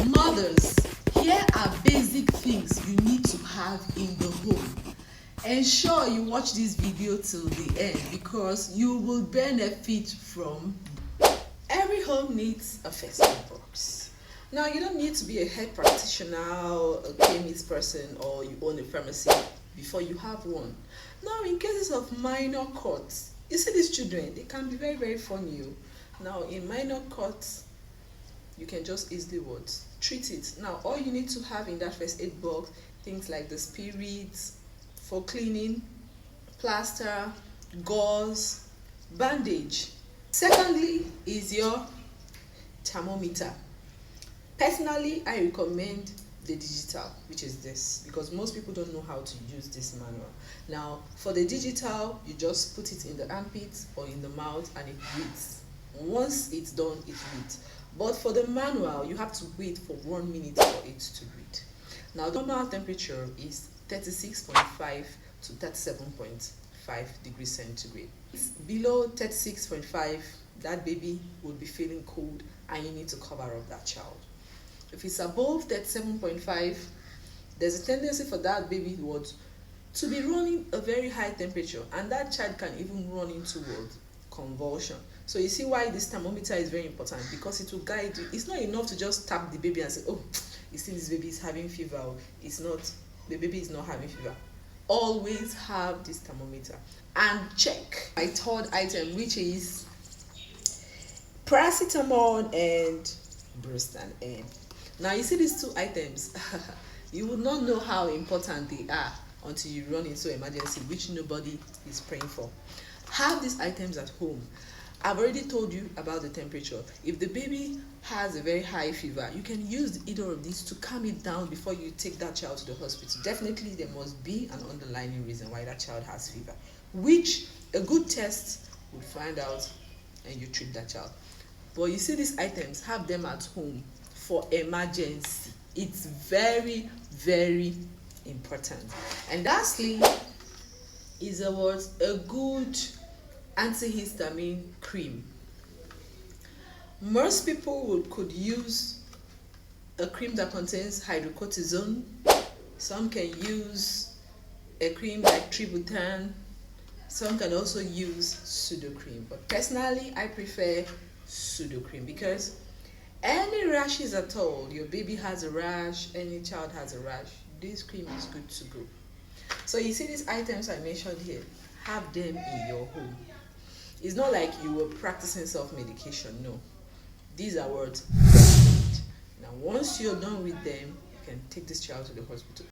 Mothers, here are basic things you need to have in the home. Ensure you watch this video till the end because you will benefit from. Every home needs a first aid box. Now, you don't need to be a health practitioner, a chemist person, or you own a pharmacy before you have one. Now, in cases of minor cuts, you see these children, they can be very, very funny. Now, in minor cuts, you can just easily treat it. Now, all you need to have in that first aid box, things like the spirits for cleaning, plaster, gauze, bandage. Secondly is your thermometer. Personally, I recommend the digital, which is this, because most people don't know how to use this manual. Now, for the digital, you just put it in the armpit or in the mouth and it reads. Once it's done, it reads. But for the manual, you have to wait for 1 minute for it to read. Now, the normal temperature is 36.5 to 37.5 degrees centigrade. It's below 36.5, that baby will be feeling cold and you need to cover up that child. If it's above 37.5, there's a tendency for that baby to be running a very high temperature, and that child can even run into convulsion. So you see why this thermometer is very important, because it will guide you. It's not enough to just tap the baby and say, oh, you see this baby is having fever. It's not, the baby is not having fever. Always have this thermometer and check. My third item, which is paracetamol and Brustan. Now you see these two items, you will not know how important they are until you run into emergency, which nobody is praying for. Have these items at home. I've already told you about the temperature. If the baby has a very high fever, you can use either of these to calm it down before you take that child to the hospital. Definitely there must be an underlying reason why that child has fever, which a good test will find out, and you treat that child. But you see these items, have them at home for emergency. It's very, very important. And lastly is a good antihistamine cream. Most people could use a cream that contains hydrocortisone. Some can use a cream like Tributan. Some can also use pseudo-cream. But personally, I prefer pseudo-cream because any rashes at all, your baby has a rash, any child has a rash, this cream is good to go. So you see these items I mentioned here, have them in your home. It's not like you were practicing self-medication, no. These are what you need. Now once you're done with them, you can take this child to the hospital.